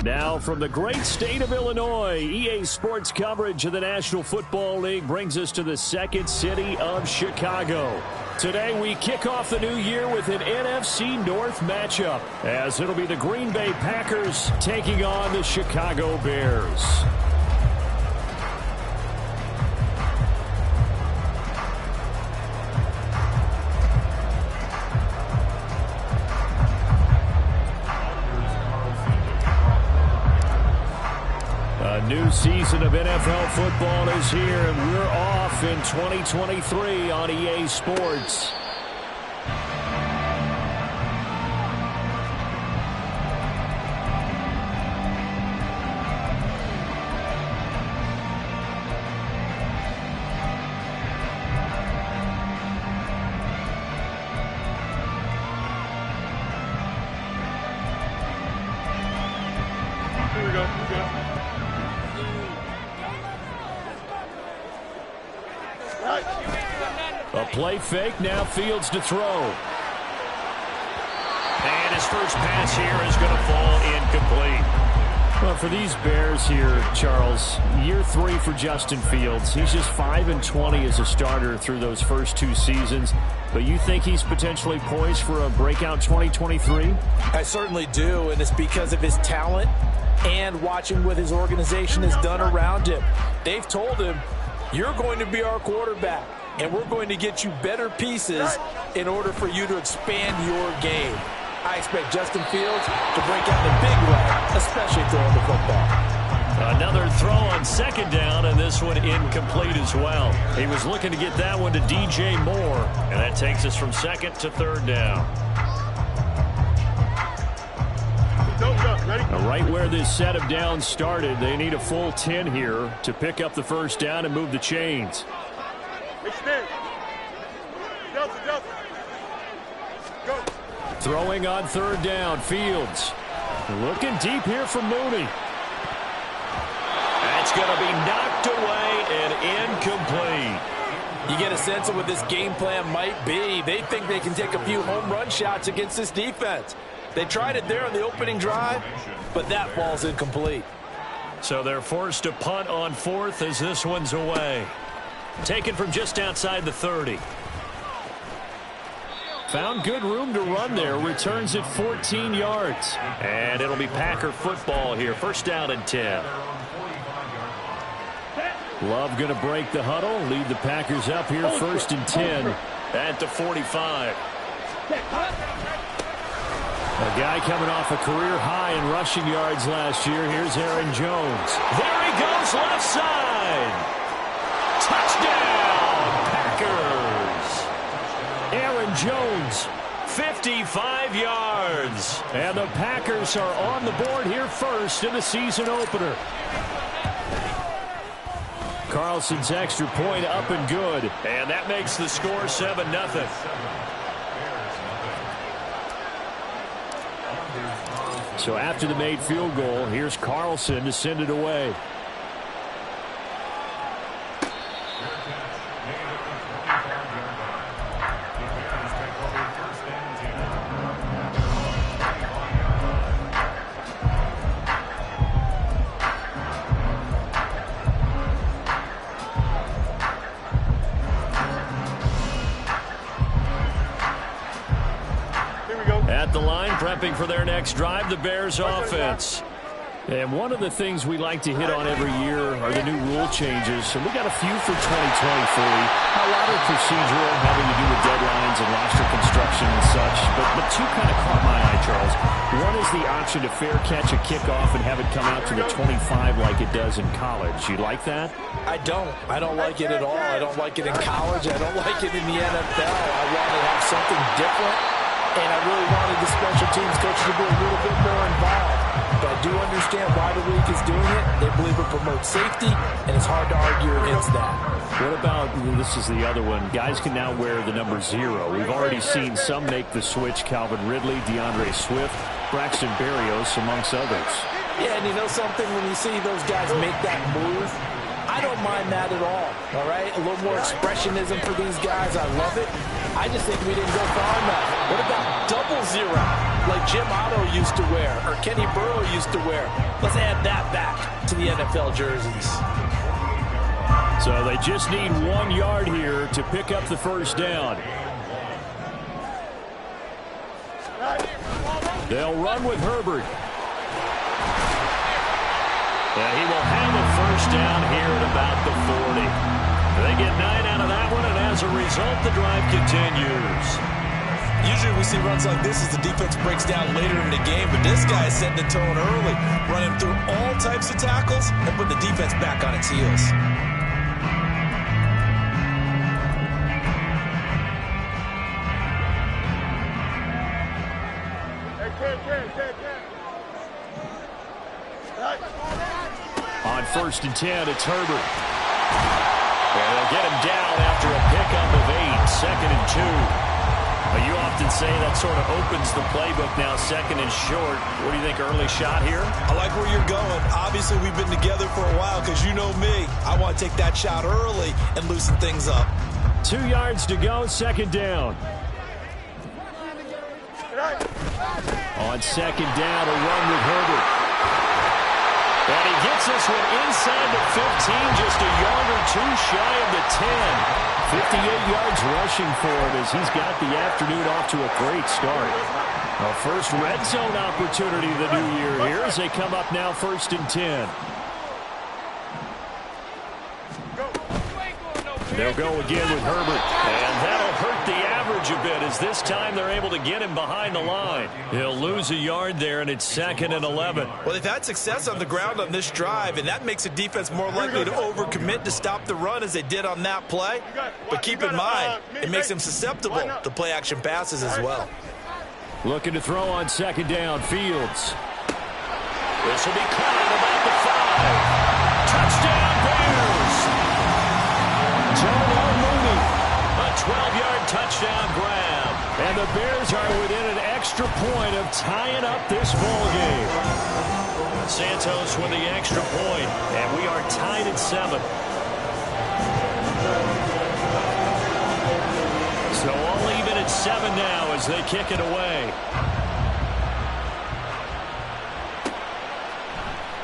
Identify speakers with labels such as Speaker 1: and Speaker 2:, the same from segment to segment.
Speaker 1: Now from the great state of Illinois, EA Sports coverage of the National Football League brings us to the second city of Chicago. Today we kick off the new year with an NFC North matchup, as it'll be the Green Bay Packers taking on the Chicago Bears. A new season of NFL football is here, and we're off in 2023 on EA Sports.
Speaker 2: Here we go.
Speaker 1: A play fake, now Fields to throw.
Speaker 3: And his first pass here is going to fall incomplete.
Speaker 1: Well, for these Bears here, Charles, year 3 for Justin Fields. He's just 5-20 as a starter through those first 2 seasons. But you think he's potentially poised for a breakout 2023?
Speaker 4: I certainly do, and it's because of his talent and watching what his organization has done around him. They've told him, you're going to be our quarterback, and we're going to get you better pieces in order for you to expand your game. I expect Justin Fields to break out the big way, especially throwing the football.
Speaker 1: Another throw on second down, and this one incomplete as well. He was looking to get that one to DJ Moore, and that takes us from second to third down. Now, right where this set of downs started, they need a full 10 here to pick up the first down and move the chains. Throwing on third down, Fields. Looking deep here from Mooney. That's going to be knocked away and incomplete.
Speaker 4: You get a sense of what this game plan might be. They think they can take a few home run shots against this defense. They tried it there on the opening drive, but that falls incomplete.
Speaker 1: So they're forced to punt on fourth as this one's away. Taken from just outside the 30. Found good room to run there. Returns it 14 yards. And it'll be Packer football here. First down and 10. Love going to break the huddle. Lead the Packers up here. First and 10 at the 45. A guy coming off a career high in rushing yards last year. Here's Aaron Jones. There he goes, left side. Touchdown, Packers. Aaron Jones, 55 yards. And the Packers are on the board here first in the season opener. Carlson's extra point up and good. And that makes the score 7-0. So after the made field goal, here's Carlson to send it away. At the line, prepping for their next drive, the Bears offense. And one of the things we like to hit on every year are the new rule changes. And we got a few for 2023. A lot of procedural, having to do with deadlines and roster construction and such. But two kind of caught my eye, Charles. One is the option to fair catch a kickoff and have it come out to the 25 like it does in college. You like that?
Speaker 4: I don't. I don't like it at all. I don't like it in college. I don't like it in the NFL. I want to have something different. And I really wanted the special teams coach to be a little bit more involved. But I do understand why the league is doing it. They believe it promotes safety, and it's hard to argue against that.
Speaker 1: What about, this is the other one, guys can now wear the number 0. We've already seen some make the switch. Calvin Ridley, DeAndre Swift, Braxton Berrios, amongst others.
Speaker 4: Yeah, and you know something? When you see those guys make that move, I don't mind that at all right? A little more expressionism for these guys. I love it. I just think we didn't go far enough. What about double zero, like Jim Otto used to wear or Kenny Burrow used to wear? Let's add that back to the NFL jerseys.
Speaker 1: So they just need 1 yard here to pick up the first down. They'll run with Herbert. And he will have a first down here at about the 40. They get 9 out of that one, and as a result, the drive continues.
Speaker 4: Usually we see runs like this as the defense breaks down later in the game, but this guy is setting the tone early, running through all types of tackles and putting the defense back on its heels.
Speaker 1: On 1st and 10, it's Herbert. And they'll get him down after a pickup of 8, 2nd and 2. You often say that sort of opens the playbook now, 2nd and short. What do you think, early shot here?
Speaker 4: I like where you're going. Obviously, we've been together for a while because you know me. I want to take that shot early and loosen things up.
Speaker 1: 2 yards to go, 2nd down. On 2nd down, a run with Herbert. And he gets this one inside the 15, just a yard or 2 shy of the 10. 58 yards rushing for him as he's got the afternoon off to a great start. A first red zone opportunity of the new year here as they come up now 1st and 10. They'll go again with Herbert, and that'll hurt the average a bit as this time they're able to get him behind the line. He'll lose a yard there, and it's 2nd and 11.
Speaker 4: Well, they've had success on the ground on this drive, and that makes a defense more likely to overcommit to stop the run as they did on that play. But keep in mind, it makes them susceptible to play-action passes as well.
Speaker 1: Looking to throw on 2nd down, Fields. This will be caught about the 5. Touchdown, Bears! A 12-yard touchdown grab. And the Bears are within an extra point of tying up this ball game. Santos with the extra point, and we are tied at 7. So all even at 7 now as they kick it away.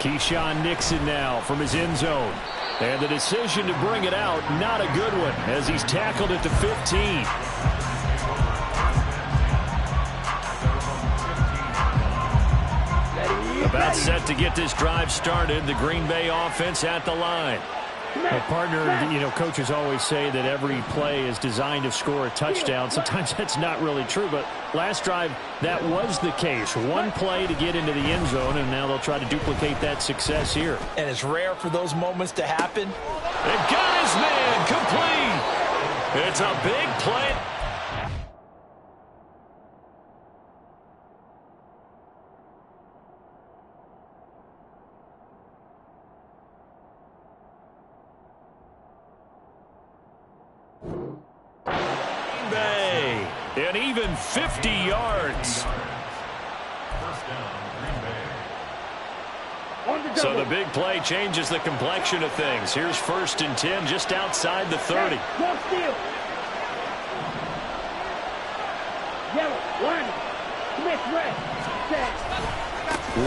Speaker 1: Keyshawn Nixon now from his end zone. And the decision to bring it out, not a good one, as he's tackled at the 15. About set to get this drive started, the Green Bay offense at the line. Well, partner, you know, coaches always say that every play is designed to score a touchdown. Sometimes that's not really true, but last drive, that was the case. One play to get into the end zone, and now they'll try to duplicate that success here.
Speaker 4: And it's rare for those moments to happen.
Speaker 1: They've got his man complete. It's a big play. An even 50 yards. So the big play changes the complexion of things. Here's 1st and 10 just outside the 30.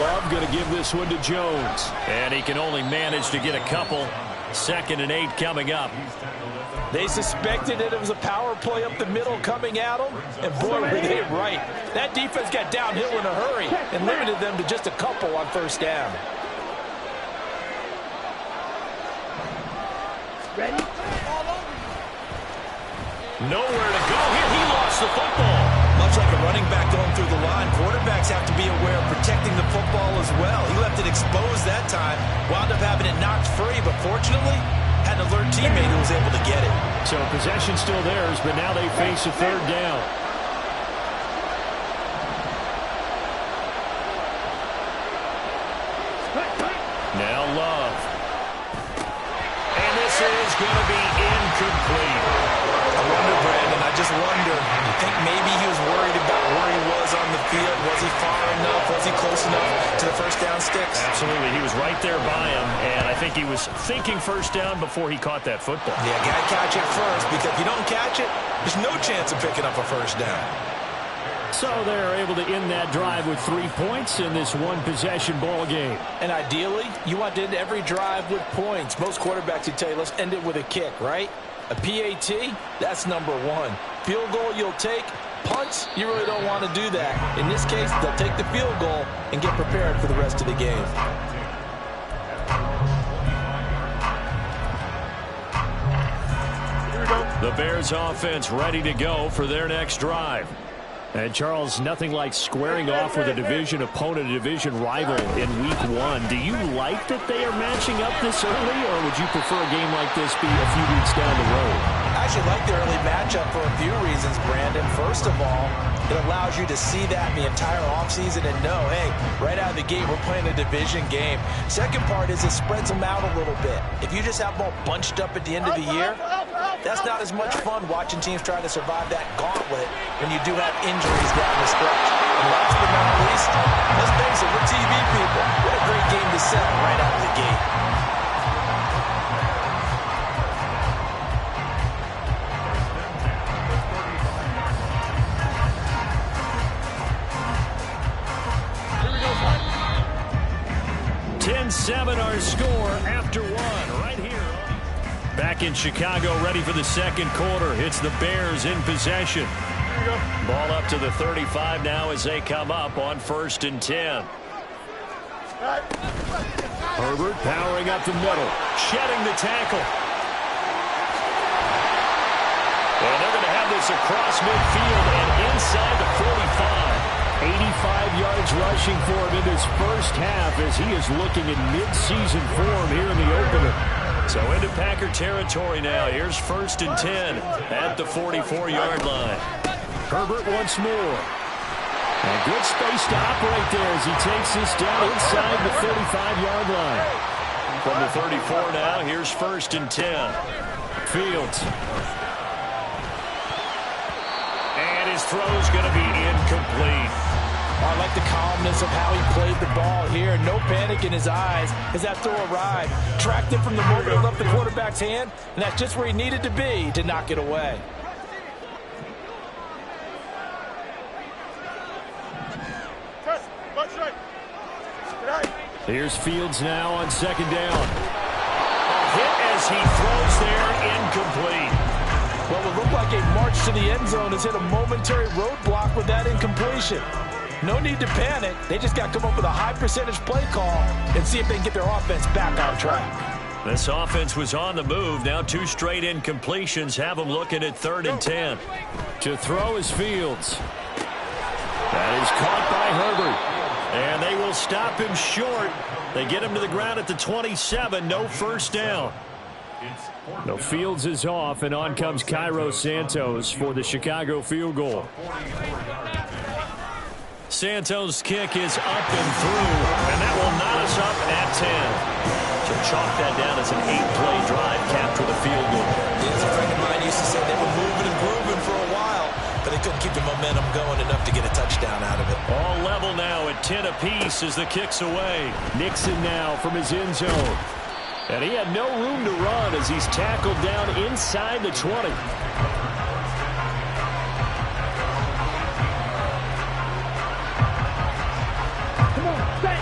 Speaker 1: Love going to give this one to Jones. And he can only manage to get a couple. 2nd and 8 coming up.
Speaker 4: They suspected that it was a power play up the middle coming at them, and boy, were they right. That defense got downhill in a hurry and limited them to just a couple on 1st down.
Speaker 2: Ready?
Speaker 1: Nowhere to go here. He lost the football.
Speaker 4: Much like a running back going through the line, quarterbacks have to be aware of protecting the football as well. He left it exposed that time, wound up having it knocked free, but fortunately, had an alert teammate who was able to get it.
Speaker 1: So possession still theirs, but now they face a 3rd down. Now Love. And this is going to be incomplete.
Speaker 4: I wonder, Brandon, I just wonder, you think maybe he was worried about where he was on the field? Was he far enough? Was he close enough to the first down sticks?
Speaker 1: Absolutely. He was right there by him, and I think he was thinking first down before he caught that football.
Speaker 4: Yeah, got to catch it first, because if you don't catch it, there's no chance of picking up a first down.
Speaker 1: So they're able to end that drive with 3 points in this one-possession ball game.
Speaker 4: And ideally, you want to end every drive with points. Most quarterbacks would tell you, let's end it with a kick, right? A PAT, that's number one. Field goal you'll take. Punts, you really don't want to do that. In this case, they'll take the field goal and get prepared for the rest of the game.
Speaker 1: The Bears offense ready to go for their next drive. And, Charles, nothing like squaring off with a division opponent, a division rival in Week 1. Do you like that they are matching up this early, or would you prefer a game like this be a few weeks down the road?
Speaker 4: I actually like the early matchup for a few reasons, Brandon. First of all, it allows you to see that in the entire offseason and know, hey, right out of the gate, we're playing a division game. Second part is it spreads them out a little bit. If you just have them all bunched up at the end of the year, that's not as much fun watching teams try to survive that gauntlet when you do have injuries down the stretch. And last but not least, let's face it, we're TV people. What a great game to sell right out of the gate.
Speaker 1: Our score after one right here. Back in Chicago, ready for the second quarter. It's the Bears in possession. Ball up to the 35 now as they come up on 1st and 10. Herbert powering up the middle, shedding the tackle. And they're going to have this across midfield and inside the 45. 85 yards rushing for him in his first half as he is looking in mid-season form here in the opener. So into Packer territory now. Here's 1st and 10 at the 44-yard line. Herbert once more. And good space to operate there as he takes this down inside the 35-yard line. From the 34 now, here's 1st and 10. Fields. And his throw's going to be incomplete.
Speaker 4: I like the calmness of how he played the ball here. No panic in his eyes as that throw arrived. Tracked it from the moment it left the quarterback's hand, and that's just where he needed to be to knock it away.
Speaker 1: Here's Fields now on 2nd down. A hit as he throws there, incomplete.
Speaker 4: Well, it looked like a march to the end zone has hit a momentary roadblock with that incompletion. No need to panic. They just got to come up with a high percentage play call and see if they can get their offense back on track.
Speaker 1: This offense was on the move. Now 2 straight incompletions have them looking at 3rd and 10. To throw is Fields. That is caught by Herbert. And they will stop him short. They get him to the ground at the 27. No first down. No, Fields is off, and on comes Cairo Santos for the Chicago field goal. Santos' kick is up and through, and that will knot us up at 10. So chalk that down as an 8-play drive capped with a field goal.
Speaker 4: As a friend of mine used to say, they were moving and grooving for a while, but they couldn't keep the momentum going enough to get a touchdown out of it.
Speaker 1: All level now at 10 apiece as the kick's away. Nixon now from his end zone. And he had no room to run as he's tackled down inside the 20.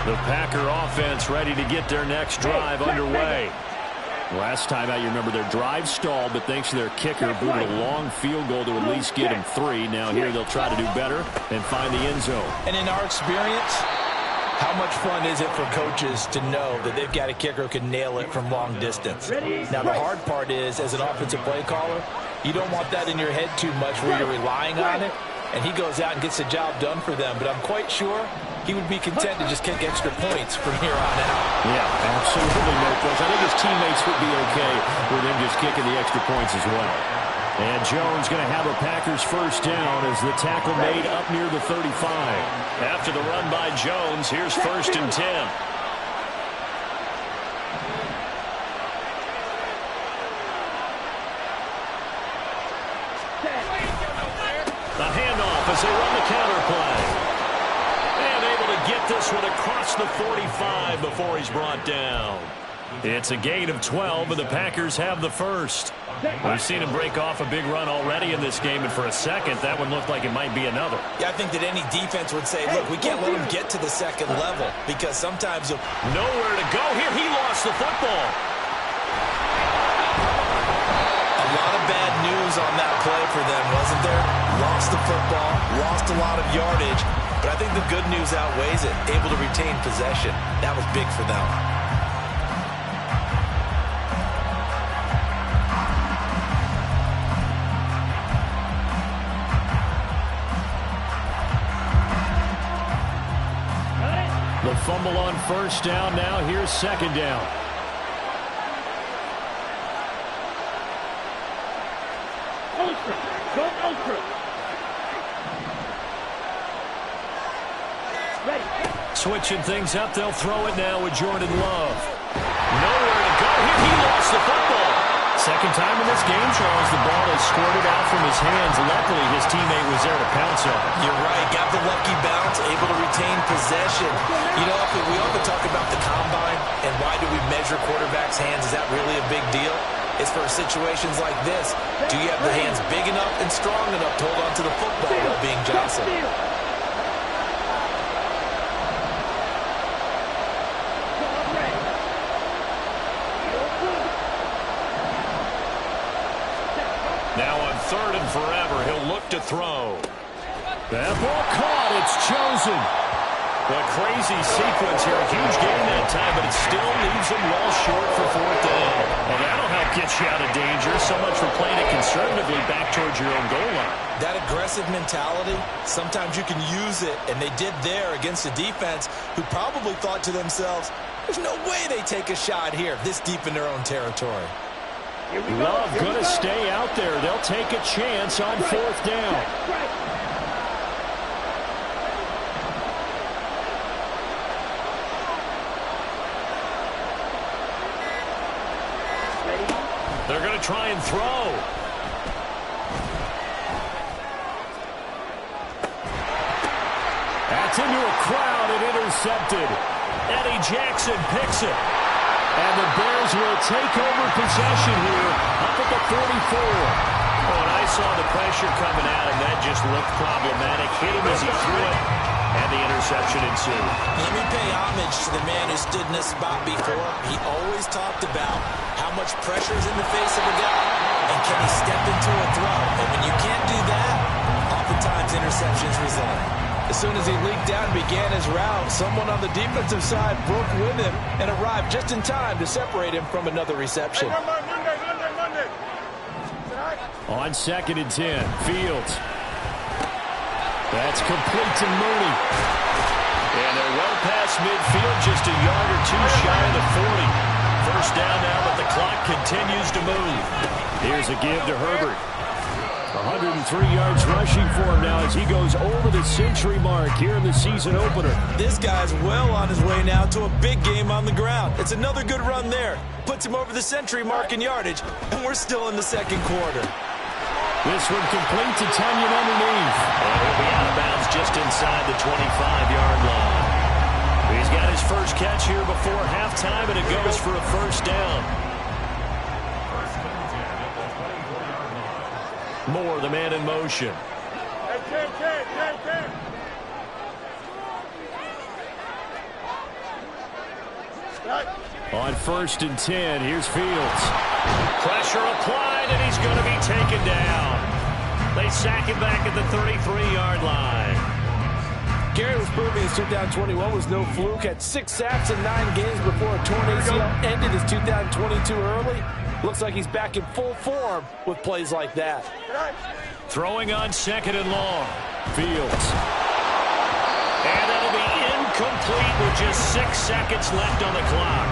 Speaker 1: The Packer offense ready to get their next drive underway. Last time out, you remember their drive stalled, but thanks to their kicker, booted a long field goal to at least get him 3. Now here they'll try to do better and find the end zone.
Speaker 4: And in our experience, how much fun is it for coaches to know that they've got a kicker who can nail it from long distance? Now, the hard part is, as an offensive play caller, you don't want that in your head too much where you're relying on it, and he goes out and gets the job done for them. But I'm quite sure he would be content to just kick extra points from here on out.
Speaker 1: Yeah, absolutely no question. I think his teammates would be okay with him just kicking the extra points as well. And Jones going to have a Packers first down as the tackle made up near the 35. After the run by Jones, here's 1st and 10. The handoff as they run the counter play. this one across the 45 before he's brought down. It's a gain of 12, and the Packers have the first. We've seen him break off a big run already in this game, and for a second, that one looked like it might be another.
Speaker 4: Yeah, I think that any defense would say, look, we can't let him get to the second level, because sometimes
Speaker 1: nowhere to go here. He lost the football.
Speaker 4: A lot of bad news on that play for them, wasn't there? Lost the football, lost a lot of yardage, but I think the good news outweighs it. Able to retain possession. That was big for them.
Speaker 1: The fumble on first down. Now here's second down.
Speaker 2: Ultra. Go ultra. Ready.
Speaker 1: Switching things up. They'll throw it now with Jordan Love. Nowhere to go here. He lost the football. Second time in this game, Charles, the ball has squirted out from his hands. Luckily, his teammate was there to pounce on it.
Speaker 4: You're right. Got the lucky bounce, able to retain possession. You know, we often talk about the combine and why do we measure quarterbacks' hands. Is that really a big deal? It's for situations like this. Do you have the hands big enough and strong enough to hold on to the football while being jostled?
Speaker 1: Now on third and forever, he'll look to throw. That ball caught. It's chosen. A crazy sequence here. A huge game that time, but it still leaves him well short for fourth down. Well, that'll help get you out of danger. So much for playing it conservatively back towards your own goal line.
Speaker 4: That aggressive mentality, sometimes you can use it, and they did there against a defense who probably thought to themselves, there's no way they take a shot here this deep in their own territory.
Speaker 1: Love going to stay out there. They'll take a chance on fourth down. They're going to try and throw. That's into a crowd and intercepted. Eddie Jackson picks it. And the Bears will take over possession here up at the 44. Oh, and I saw the pressure coming at him. That just looked problematic. Hit him as he threw it, and the interception ensued.
Speaker 4: Let me pay homage to the man who stood in this spot before. He always talked about how much pressure is in the face of a guy, and can he step into a throw. And when you can't do that, oftentimes interceptions result. As soon as he leaked down and began his route, someone on the defensive side broke with him and arrived just in time to separate him from another reception.
Speaker 2: Monday.
Speaker 1: On second and 10, Fields. That's complete to Mooney. And they're well past midfield, just a yard or two shy of the 40. First down now, but the clock continues to move. Here's a give to Herbert. 103 yards rushing for him now as he goes over the century mark here in the season opener.
Speaker 4: This guy's well on his way now to a big game on the ground. It's another good run there. Puts him over the century mark in yardage, and we're still in the second quarter.
Speaker 1: This one complete to Tunyon underneath. And he'll be out of bounds just inside the 25-yard line. He's got his first catch here before halftime, and it goes for a first down. Moore, the man in motion. On first and 10, here's Fields. Pressure applied, and he's going to be taken down. They sack him back at the 33-yard line.
Speaker 4: Gary was proving his 2021 was no fluke. Had 6 sacks in 9 games before a torn ACL. Ended his 2022 early. Looks like he's back in full form with plays like that.
Speaker 1: Throwing on second and long. Fields. And that'll be incomplete with just 6 seconds left on the clock.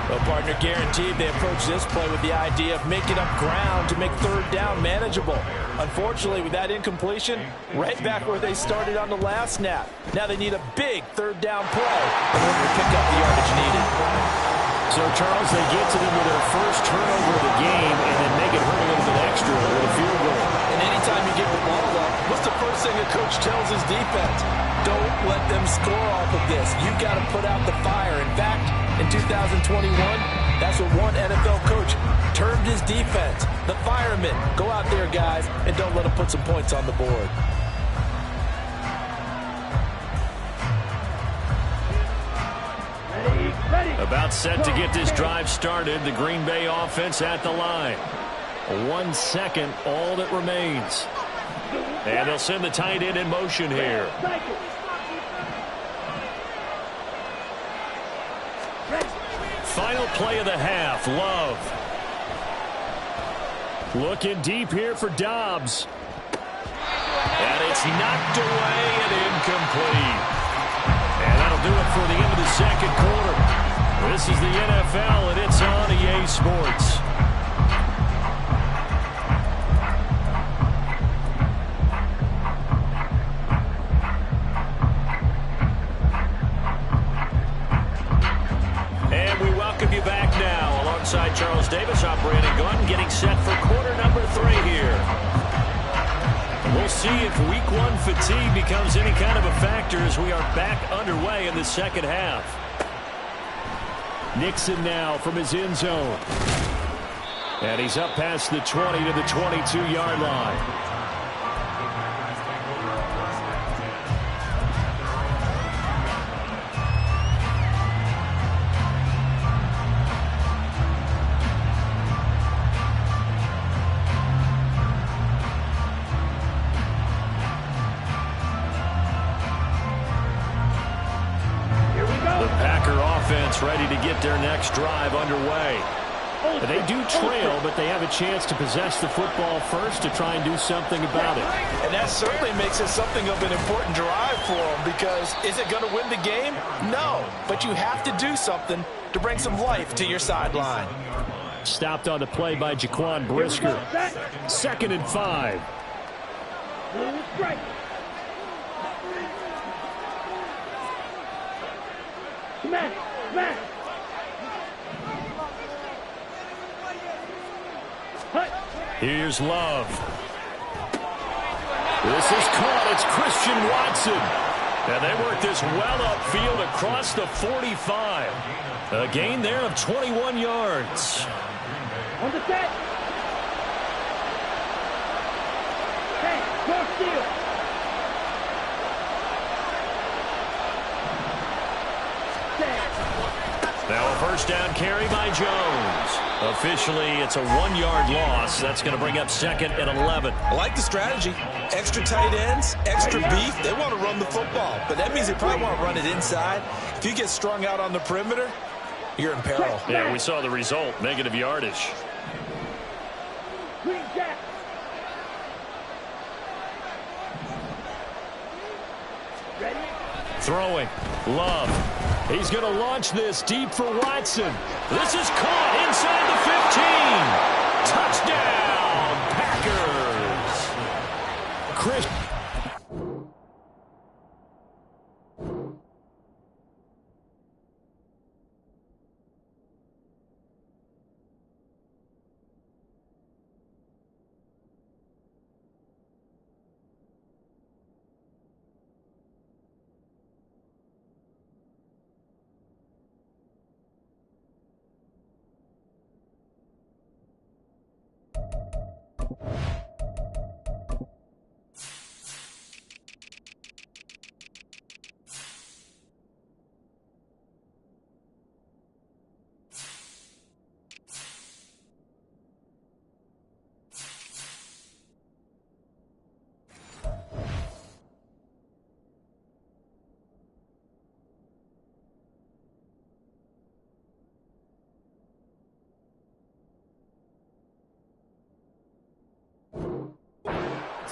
Speaker 4: Well, partner, guaranteed they approach this play with the idea of making up ground to make third down manageable. Unfortunately, with that incompletion, right back where they started on the last snap. Now they need a big third down play in order to pick up the yardage needed.
Speaker 1: So, Charles, they get to them with their first turnover of the game and then make it hurt a little bit extra with a field goal.
Speaker 4: And anytime you give the ball up, what's the first thing a coach tells his defense. Don't let them score off of this. You've got to put out the fire. In fact, in 2021, that's what one NFL coach termed his defense. The firemen. Go out there, guys, and don't let them put some points on the board.
Speaker 1: About set to get this drive started. The Green Bay offense at the line. 1 second, all that remains. And they'll send the tight end in motion here. Final play of the half, Love. Looking deep here for Dobbs. And it's knocked away and incomplete. And that'll do it for the end of the second quarter. This is the NFL, and it's on EA Sports. And we welcome you back now. Alongside Charles Davis, I'm Brandon Gunn, getting set for quarter number 3 here. We'll see if week 1 fatigue becomes any kind of a factor as we are back underway in the second half. Nixon now from his end zone. And he's up past the 20 to the 22-yard line. Ready to get their next drive underway. They do trail, but they have a chance to possess the football first to try and do something about it.
Speaker 4: And that certainly makes it something of an important drive for them, because is it going to win the game? No, but you have to do something to bring some life to your sideline.
Speaker 1: Stopped on the play by Jaquan Brisker. 2nd and 5. Here's Love. This is caught. It's Christian Watson. And they work this well upfield across the 45. A gain there of 21 yards.
Speaker 2: On the set. Hey, go steal.
Speaker 1: Now a first down carry by Jones. Officially, it's a 1-yard loss. That's going to bring up 2nd and 11.
Speaker 4: I like the strategy. Extra tight ends, extra beef. They want to run the football, but that means they probably want to run it inside. If you get strung out on the perimeter, you're in peril.
Speaker 1: Yeah, we saw the result. Negative yardage. Throwing. Love. He's going to launch this deep for Watson. This is caught inside the 15. Touchdown, Packers. Chris.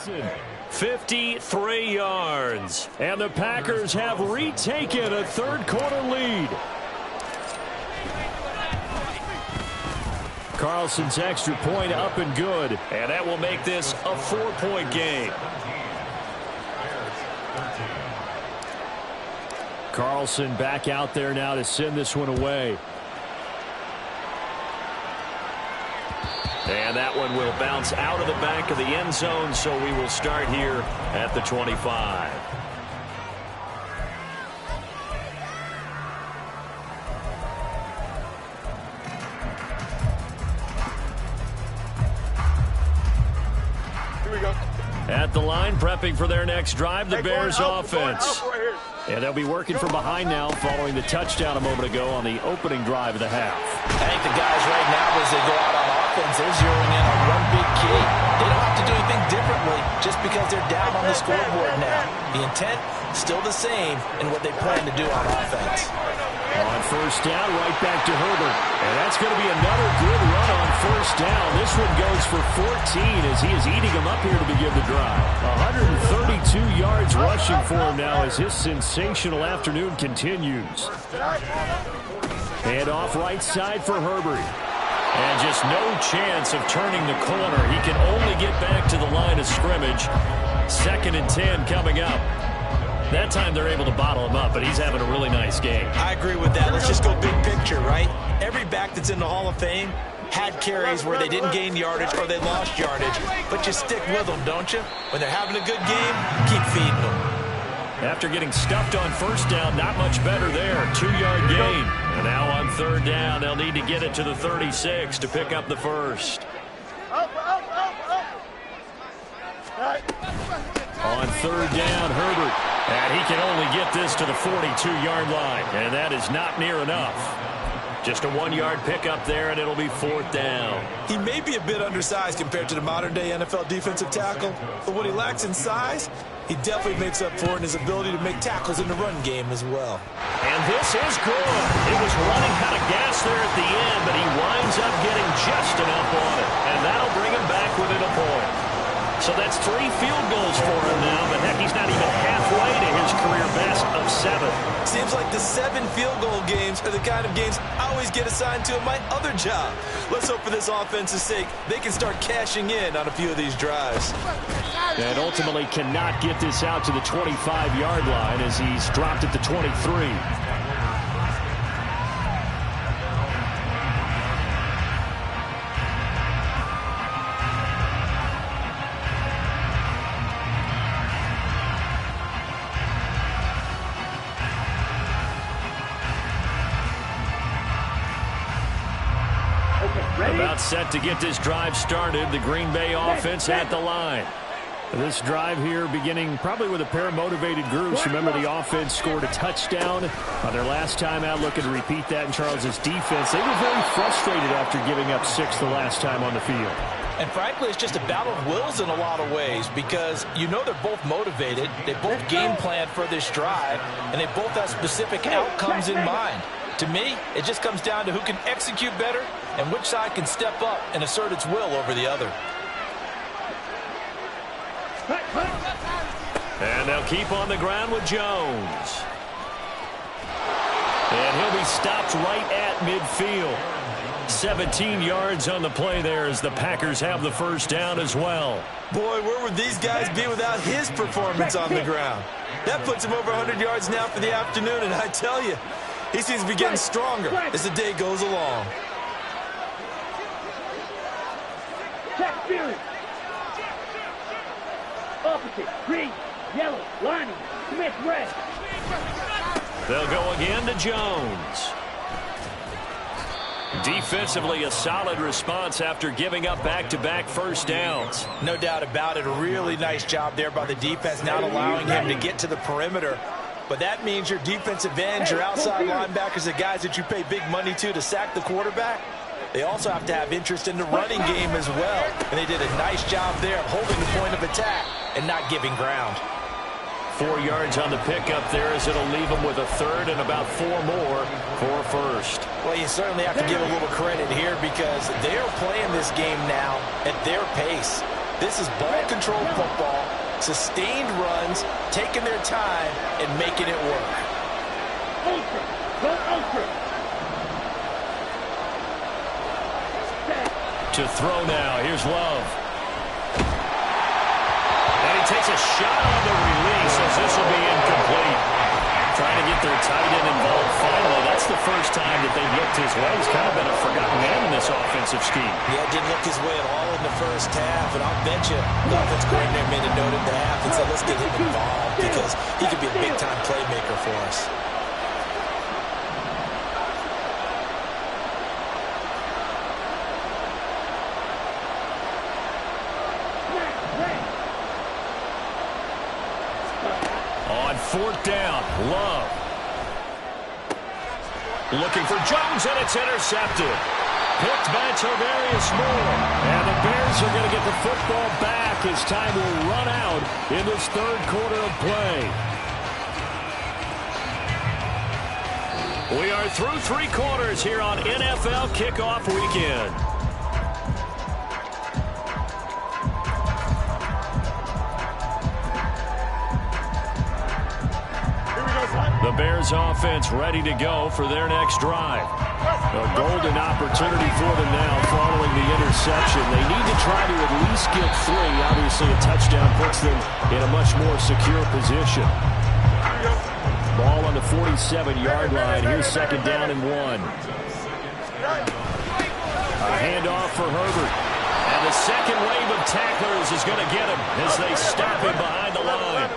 Speaker 1: Johnson, 53 yards. And the Packers have retaken a third-quarter lead. Carlson's extra point up and good. And that will make this a 4-point game. Carlson back out there now to send this one away. And that one will bounce out of the back of the end zone, so we will start here at the 25.
Speaker 5: Here we go.
Speaker 1: At the line, prepping for their next drive, the Bears offense. And they'll be working from behind now following the touchdown a moment ago on the opening drive of the half.
Speaker 4: I think the guys right now, as they go out on offense, they're zeroing in on one big key. They don't have to do anything differently just because they're down on the scoreboard now. The intent, still the same in what they plan to do on offense.
Speaker 1: On first down, right back to Herbert. And that's going to be another good run on first down. This one goes for 14 as he is eating them up here to begin the drive. 132 yards rushing for him now as his sensational afternoon continues. Hand off right side for Herbert. And just no chance of turning the corner. He can only get back to the line of scrimmage. 2nd and 10 coming up. That time they're able to bottle him up, but he's having a really nice game.
Speaker 4: I agree with that. Let's just go big picture, right? Every back that's in the Hall of Fame had carries where they didn't gain yardage or they lost yardage, but you stick with them, don't you? When they're having a good game, keep feeding them.
Speaker 1: After getting stuffed on first down, not much better there. 2-yard gain. And now on third down, they'll need to get it to the 36 to pick up the first. On third down, Herbert. And he can only get this to the 42-yard line. And that is not near enough. Just a 1-yard pickup there, and it'll be 4th down.
Speaker 4: He may be a bit undersized compared to the modern-day NFL defensive tackle, but what he lacks in size, he definitely makes up for it in his ability to make tackles in the run game as well.
Speaker 1: And this is good. It was running kind of gas there at the end, but he winds up getting just enough on it. And that'll bring him back within a point. So that's 3 field goals for him now, but heck, he's not even halfway to his career best of 7.
Speaker 4: Seems like the 7 field goal games are the kind of games I always get assigned to in my other job. Let's hope for this offense's sake they can start cashing in on a few of these drives.
Speaker 1: And ultimately cannot get this out to the 25-yard line as he's dropped at the 23. About set to get this drive started. The Green Bay offense at the line. This drive here beginning probably with a pair of motivated groups. Remember, the offense scored a touchdown on their last time out, looking to repeat that in Charles's defense. They were very frustrated after giving up 6 the last time on the field.
Speaker 4: And frankly, it's just a battle of wills in a lot of ways because you know they're both motivated. They both game plan for this drive, and they both have specific outcomes in mind. To me, it just comes down to who can execute better and which side can step up and assert its will over the other.
Speaker 1: And they'll keep on the ground with Jones. And he'll be stopped right at midfield. 17 yards on the play there as the Packers have the first down as well.
Speaker 4: Boy, where would these guys be without his performance on the ground? That puts him over 100 yards now for the afternoon, and I tell you, he seems to be getting stronger as the day goes along.
Speaker 2: Check spirit. Opposite, green, yellow, lining, Smith, red.
Speaker 1: They'll go again to Jones. Defensively, a solid response after giving up back-to-back first downs.
Speaker 4: No doubt about it. A really nice job there by the defense, not allowing him to get to the perimeter. But that means your defensive ends, your outside linebackers, the guys that you pay big money to sack the quarterback, they also have to have interest in the running game as well. And they did a nice job there of holding the point of attack and not giving ground.
Speaker 1: 4 yards on the pickup there as it'll leave them with a third and about 4 more for first.
Speaker 4: Well, you certainly have to give a little credit here because they are playing this game now at their pace. This is ball-controlled football, sustained runs, taking their time, and making it work.
Speaker 2: Ultra, go ultra.
Speaker 1: To throw now, here's Love. And he takes a shot on the release as this will be incomplete. Trying to get their tight end involved finally. That's the first time that they've looked his way. He's kind of been a forgotten man in this offensive scheme.
Speaker 4: Yeah, didn't look his way at all in the first half. And I'll bet you the offense coordinator made a note at the half and said, let's get him involved because he could be a big-time playmaker for us.
Speaker 1: On fourth down, Love. Looking for Jones, and it's intercepted. Picked by Tavarius Moore. And the Bears are going to get the football back as time will run out in this third quarter of play. We are through three quarters here on NFL Kickoff Weekend. The Bears offense ready to go for their next drive. A golden opportunity for them now following the interception. They need to try to at least get three. Obviously, a touchdown puts them in a much more secure position. Ball on the 47-yard line. Here's second down and 1. A handoff for Herbert. And the second wave of tacklers is going to get him as they stop him behind the line.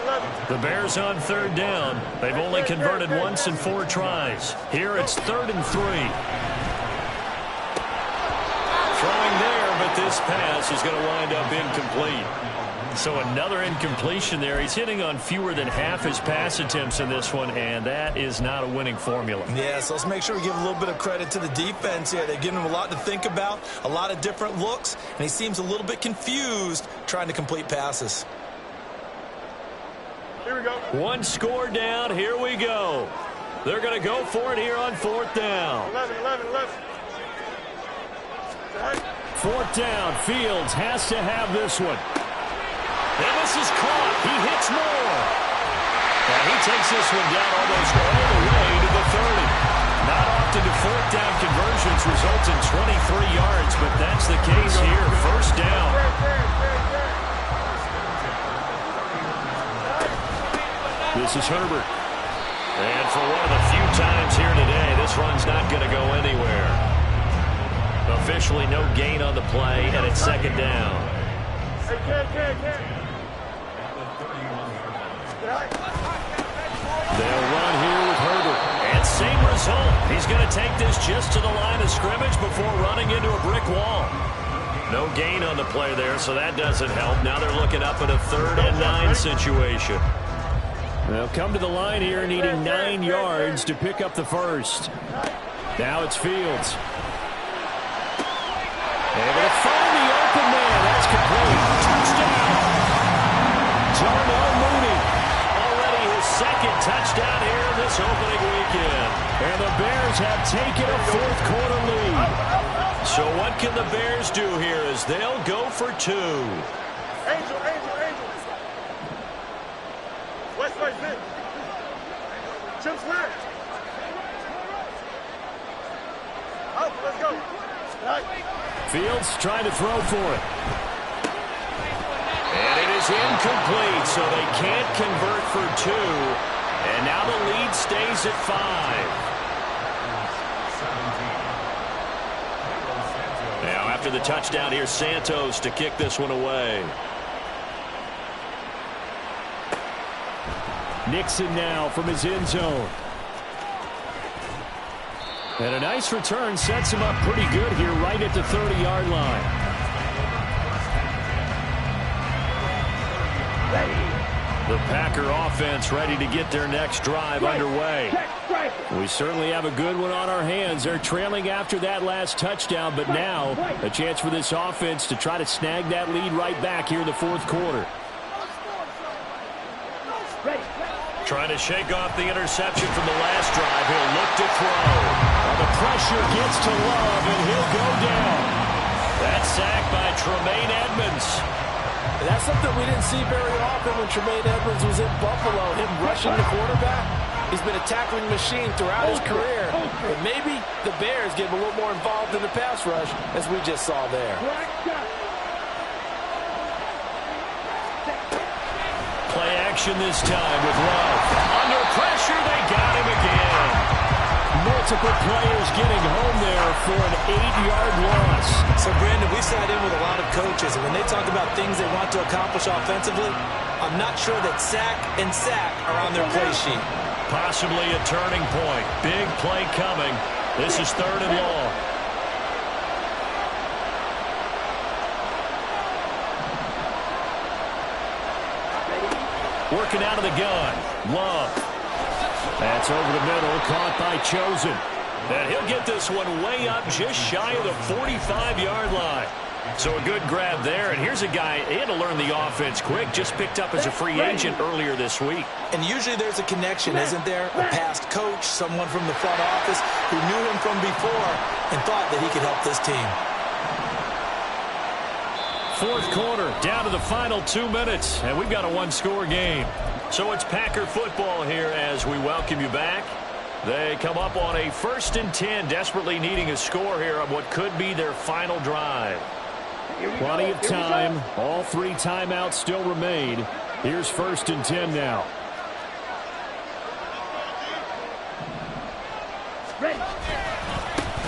Speaker 1: The Bears on third down. They've only converted once in 4 tries. Here it's 3rd and 3. Throwing there, but this pass is going to wind up incomplete. So another incompletion there. He's hitting on fewer than half his pass attempts in this one, and that is not a winning formula.
Speaker 4: Yeah, so let's make sure we give a little bit of credit to the defense here. They've given him a lot to think about, a lot of different looks, and he seems a little bit confused trying to complete passes.
Speaker 5: Here we go.
Speaker 1: One score down. Here we go. They're going to go for it here on fourth down.
Speaker 5: 11.
Speaker 1: Fourth down. Fields has to have this one. And this is caught. He hits Moore. And he takes this one down almost all the way to the 30. Not often do fourth down conversions result in 23 yards, but that's the case here. First down. This is Herbert. And for one of the few times here today, this run's not going to go anywhere. Officially no gain on the play, and it's second down. They'll run here with Herbert. And same result. He's going to take this just to the line of scrimmage before running into a brick wall. No gain on the play there, so that doesn't help. Now they're looking up at a 3rd and 9 situation. They'll come to the line here needing 9 yards to pick up the first. Now it's Fields. Able to find the open man. That's complete. Touchdown. Darnell Mooney. Already his second touchdown here this opening weekend. And the Bears have taken a fourth quarter lead. So what can the Bears do here as they'll go for 2?
Speaker 5: Angel. West, mid. Chips left. Out, let's go.
Speaker 1: Fields trying to throw for it. And it is incomplete, so they can't convert for 2. And now the lead stays at 5. Now after the touchdown, here's Santos to kick this one away. Nixon now from his end zone. And a nice return sets him up pretty good here right at the 30-yard line. The Packer offense ready to get their next drive underway. We certainly have a good one on our hands. They're trailing after that last touchdown, but now a chance for this offense to try to snag that lead right back here in the fourth quarter. Trying to shake off the interception from the last drive. He'll look to throw. The pressure gets to Love, and he'll go down. That sack by Tremaine Edmonds.
Speaker 4: That's something we didn't see very often when Tremaine Edmonds was in Buffalo. Him rushing the quarterback. He's been a tackling machine throughout his career. But maybe the Bears get him a little more involved in the pass rush, as we just saw there.
Speaker 1: Play action this time with Love. Under pressure, they got him again. Multiple players getting home there for an 8-yard loss.
Speaker 4: So, Brandon, we sat in with a lot of coaches, and when they talk about things they want to accomplish offensively, I'm not sure that sack and sack are on their play sheet.
Speaker 1: Possibly a turning point. Big play coming. This is 3rd and long. Working out of the gun. Love. That's over the middle. Caught by Chosen. And he'll get this one way up just shy of the 45-yard line. So a good grab there. And here's a guy, he had to learn the offense quick. Just picked up as a free agent earlier this week.
Speaker 4: And usually there's a connection, isn't there? A past coach, someone from the front office who knew him from before and thought that he could help this team.
Speaker 1: 4th quarter, down to the final 2 minutes, and we've got a one-score game. So it's Packer football here as we welcome you back. They come up on a 1st and 10, desperately needing a score here on what could be their final drive. Plenty of time. All 3 timeouts still remain. Here's 1st and 10 now.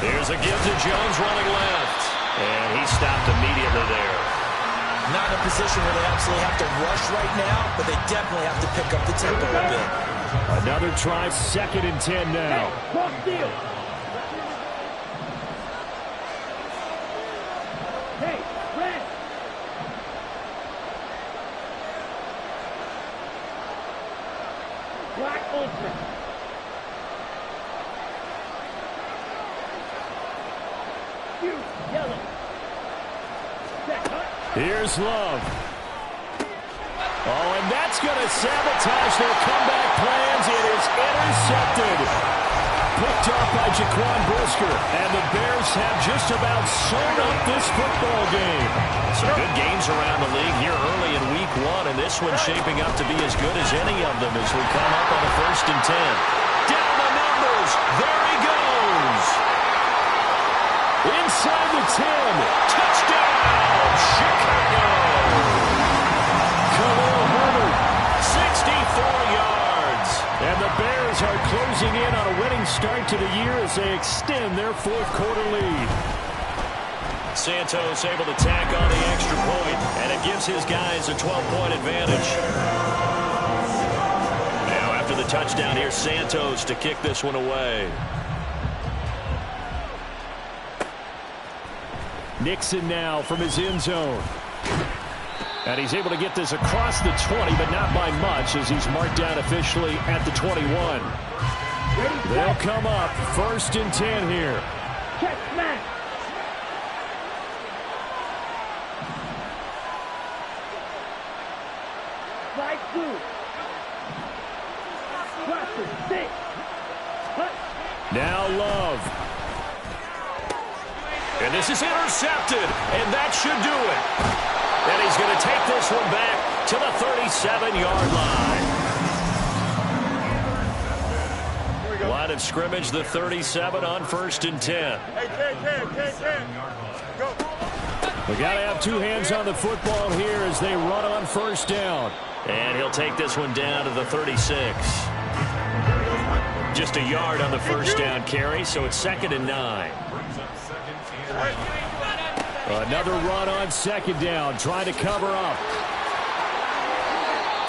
Speaker 1: Here's a give to Jones running left. And he stopped immediately there.
Speaker 4: Not in a position where they absolutely have to rush right now, but they definitely have to pick up the tempo a bit.
Speaker 1: Another try, 2nd and 10 now.
Speaker 2: Cross field. Hey, red. Black ultra. You, yellow. Set, cut.
Speaker 1: Here's Love. Oh, and that's going to sabotage their comeback plans. It is intercepted. Picked up by Jaquan Brisker. And the Bears have just about sewn up this football game. Some good games around the league here early in week 1. And this one's shaping up to be as good as any of them as we come up on a 1st and 10. Down the numbers. There he goes. Inside the 10. Touchdown, Chicago. Khalil Herbert, 64 yards. And the Bears are closing in on a winning start to the year as they extend their 4th quarter lead. Santos able to tack on the extra point, and it gives his guys a 12-point advantage. Now after the touchdown, here's Santos to kick this one away. Nixon now from his end zone. And he's able to get this across the 20, but not by much as he's marked down officially at the 21. They'll come up 1st and 10 here.
Speaker 2: Check smash. Slide through. Cluster, 6. Cut.
Speaker 1: Now Love. And this is intercepted, and that should do it. And he's going to take this one back to the 37-yard line. Line of scrimmage, the 37 on 1st and 10.
Speaker 5: Hey, go.
Speaker 1: We got to have 2 hands on the football here as they run on 1st down. And he'll take this one down to the 36. Just a yard on the 1st down carry, so it's 2nd and 9. Another run on 2nd down, trying to cover up.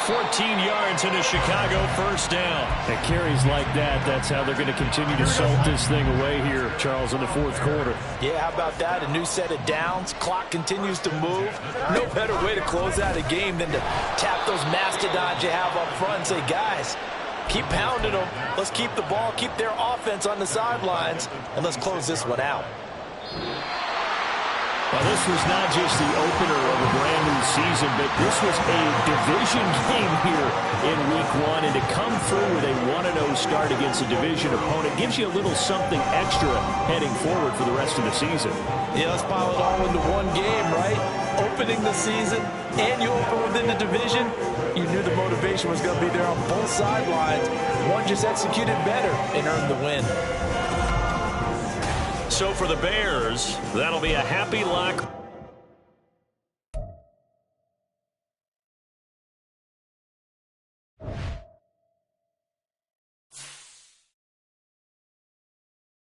Speaker 1: 14 yards into Chicago 1st down. And carries like that, that's how they're going to continue to salt this thing away here, Charles, in the 4th quarter.
Speaker 4: Yeah, how about that? A new set of downs. Clock continues to move. No better way to close out a game than to tap those mastodons you have up front and say, guys, keep pounding them. Let's keep the ball, keep their offense on the sidelines, and let's close this one out.
Speaker 1: Well, this was not just the opener of a brand new season, but this was a division game here in week 1. And to come through with a 1-0 start against a division opponent gives you a little something extra heading forward for the rest of the season.
Speaker 4: Yeah, let's pile it all into one game, right? Opening the season, and you open within the division. You knew the motivation was going to be there on both sidelines. One just executed better and earned the win.
Speaker 1: So for the Bears, that'll be a happy lock.